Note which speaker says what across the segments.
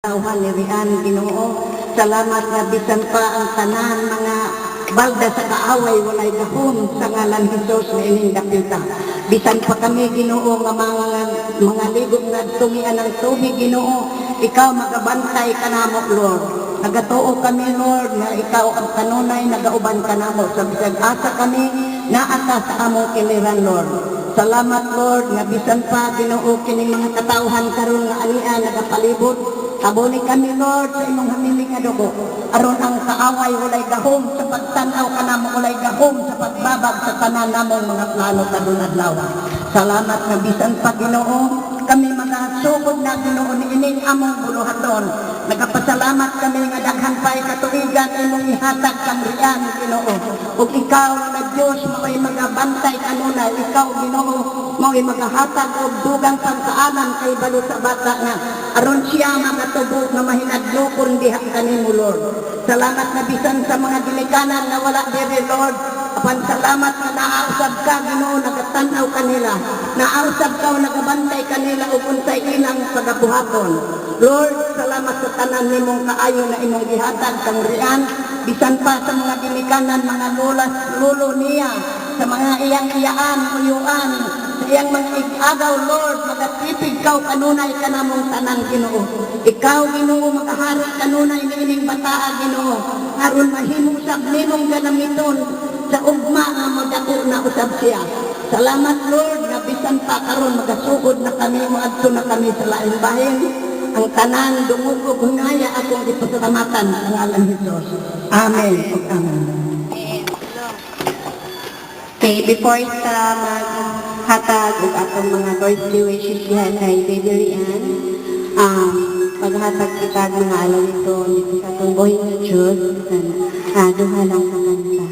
Speaker 1: Tauhan ni Rian, Ginoo. Salamat nga bisan pa ang tanan mga balda sa kaaway walay gahom sa ngalan Hesus nga ining dapita. Bisan pa kami Ginoo nga mga ligog nga tumian ng tubig Ginoo, ikaw magabantay kanamo Lord. Nagatuo kami Lord nga ikaw ang kanunay nagauban kanamo sa bisan asa kami naata sa among kiliran Lord. Salamat Lord nga bisan pa Ginoo kining mga katawhan karon nga ania nagapalibot. Aboni kami Lord sa imong hamiling nga dugo. Aron ang kaaway walay gahom sa pagtanaw kanamo walay gahom sa pagbabag sa tanan namong mga plano kadun adlaw. Salamat nga bisan pa Ginoo kami magasugod na Ginoo niining among buluhaton. Nagapasalamat kami nga daghan pay katuigan imong ihatag kang Rian Ginoo. Ug ikaw na Dios mao'y magabantay kanunay, ikaw Ginoo mao'y magahatag og dugang pagkaalam kay balo sa bata nga aron siya magatubog na mahinadlokon diha kanimo Lord. Salamat na bisan sa mga ginikanan na wala diri Lord. Apan salamat na naausab ka Ginoo nagatanaw kanila. Naausab ka nagabantay kanila ug unsay ilang pagabuhaton. Lord, salamat sa tanan nimong kaayo na imong gihatag kang Rian. Bisan pa sa mga ginikanan, mga lulo niya, sa mga iyang-iyaan, uyuan, sa iyang mga ig-agaw, Lord, magatipig kaw kanunay kanamong tanan, Ginoo. Ikaw, Ginoo, makahari kanunay niining bataa, Ginoo. Aron mahimusab nimong ganamiton sa ugma nga madako na usab siya. Salamat, Lord, nga bisan pa karon magasugod na kami, maadto na kami sa laing bahin. Ang tanan dungog ug hunaya akong ipasalamatan sa ngalan ni Hesus. Amen. Amen.
Speaker 2: Okay, before sa maghatag ug atong mga birthday wishes diha kay Baby Rian, maghatag kita mga alawito dito sa atong buhay nga Diyos, duha lang sa kanta.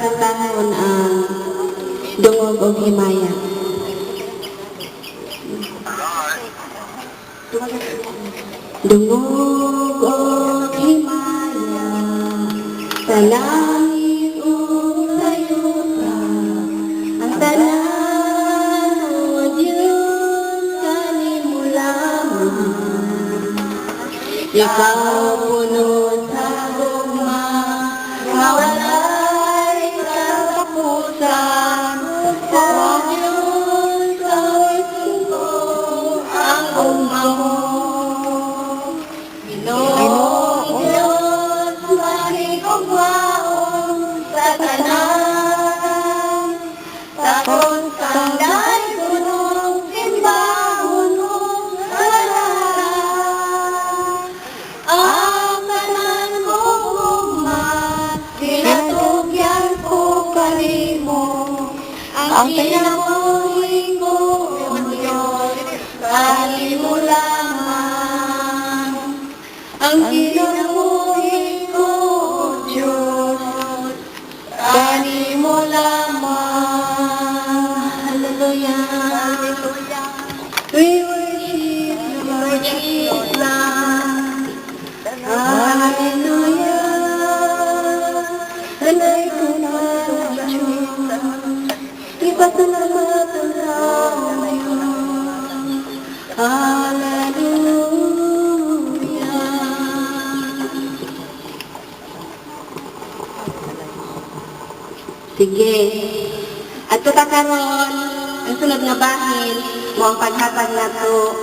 Speaker 2: Kantahon ang dungog ug himaya. Dungog ug himaya sa langit ug sa yuta, ang tanan o Diyos kanimo lamang. Ikaw puno sa gugma nga walay katapusan, o Diyos ay singko ang umaho. Ginoo Diyos mahigugmaon sa tanan, takon kang daay punong simbahon ug alaran. Ang tanan kong ugma, ginatugyan ko kanimo, ang kinabuhi ko, O Diyos, kanimo lamang. Ang kinabuhi ko, O Diyos, kanimo lamang. Hallelujah. We worship you, Lord Jesus. Hallelujah. Sanay ko na, Diyos. Ipasalamatan ka ngayon. Hallelujah. Sige. At tuta karon ang sunod nga bahin mo ang paghatag nato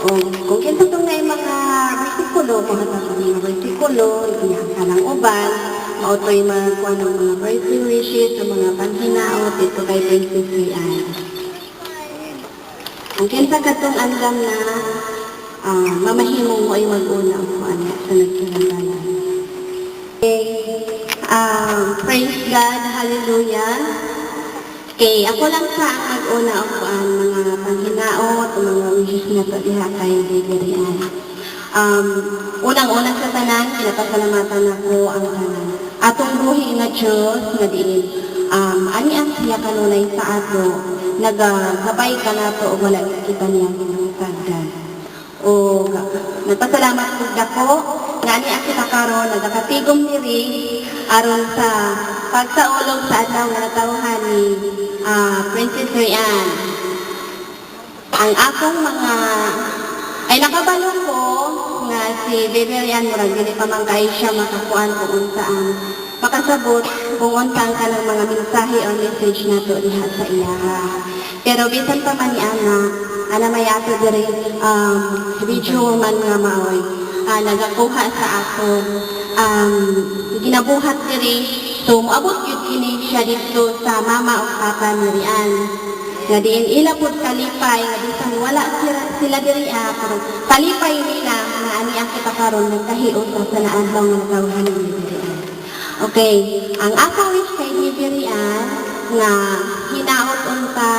Speaker 2: kung kinsa tong na mga bersikulo mga bersikulo inya kanang uban mautoy magkuha ng mga birthday wishes sa mga panghinaot dito kay Princess Rian. Kung kinsa katong andam na mamahimong mo ay mag-una ang kuan sa nagkinanggalan. Praise God, hallelujah. Okay, ako lang sa mag-una ako ang mga panghinaot, mga wishes na to diha kay Baby Rian. Unang-una sa tanan, pinapasalamatan ako ang tanan. Atong buhi nga Diyos, nga diin, ani ang siya kanunay sa ato, nagabay ka na to o wala kita niya ginutagdan. O nagpasalamat ko dako, nga ni ang kita karon nagakatigom diri aron sa pagsaulog sa adlaw nga natawhan ni Princess Rian. Ang akong mga Ay nakabalo ko nga si Beberian murag dili pa man kay siya makakuan kung unsaan makasabot kung unsaan ka ng mga mensahe or message nato diha sa iya. Pero bisan pa man ni ana may ato diri video man nga maoy nagakuha sa ako ginabuhat diri so moabot gyud kini siya dito sa mama o papa ni Rian. Nga diin ila pud kalipay nga bisan wala sila diri pero kalipay nila nga ani ang kita karon nagkahiot sa naadlaw nga nagawhan ni Rian. Okay, ang ako wish kay Rian nga hinaot unta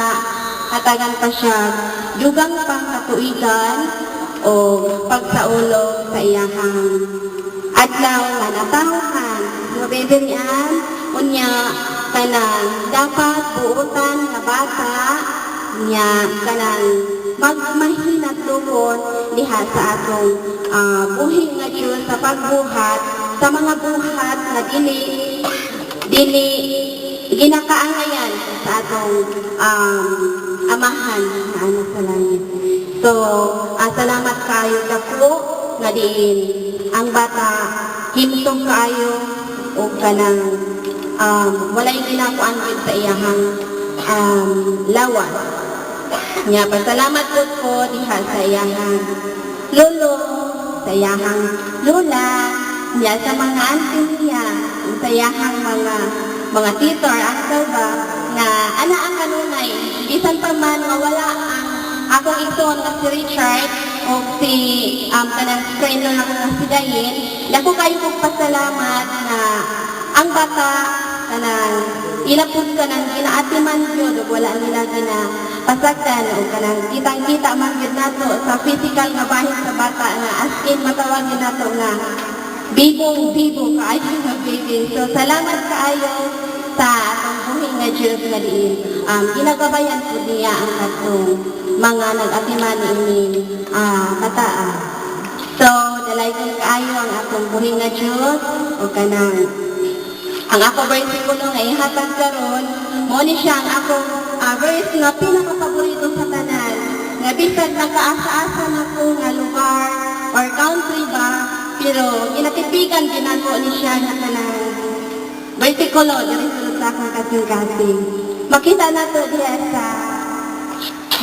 Speaker 2: katagan pa siya dugang pang katuigan o pagsaulog sa iyahang adlaw nga natawhan nga Beberian unya kanang dapat buutan nga bata niya kanang magmahinat lubon diha sa atong buhi nga Diyos sa pagbuhat sa mga buhat nga dili ginakaangayan sa atong amahan na ano sa langit. So, salamat kayo dako nga diin ang bata himtong kayo o kanang walay ginakuan gyud sa iyahang lawas. Nya pasalamat pud ko diha sa iyahang lolo, sa iyahang lola, nya sa mga auntie niya, sa iyahang mga tito or uncle ba nga ana ang kanunay bisan pa man mawala ang akong igsoon nga si Richard o si kanang friend na ako nga si Dayin, dako kayo kong pasalamat na ang bata kanang ilapod ka nang ginaatiman yun o wala nila pasagdan o kanang kitang-kita man yun nato sa physical nga bahin sa bata nga as in matawagin nato nga bibong-bibo kaayo nga baby. So salamat kaayo sa atong buhi nga Diyos nga diin. Ginagabayan po niya ang atong mga nag-atiman ini kataan. So dalay kaayo ang atong buhi nga Diyos o kanang ang ako versikulo nga ihatag karon mo ni siya ang akong verse nga pinaka-paborito sa tanan nga bisag nakaasa-asa na ko nga lugar or country ba pero ginatipigan ginako ni siya na kanang versikulo diri sa akong kasing-kasing. Makita nato diha sa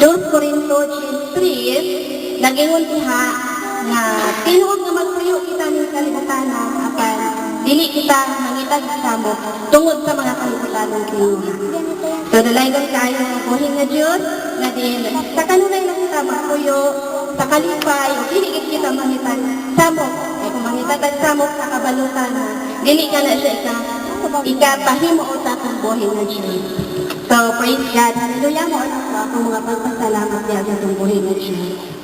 Speaker 2: 2 Corintios 3 nagingon diha nga tinuod nga magpuyo kita ning kalibutan apan dili kita mangitag sa mo tungod sa mga kalibutan ng tinuha. So dalaygon kayo ang buhi nga Diyos nga din sa kanunay na kita magpuyo sa kalipay o dili kita mangitag sa mo ay kung mangitag sa mo sa kabalutan dili ka na siya ikapahimo o sa akong buhi nga Diyos. So praise God, hallelujah mo sa akong mga pagpasalamat niya sa akong buhi nga Diyos.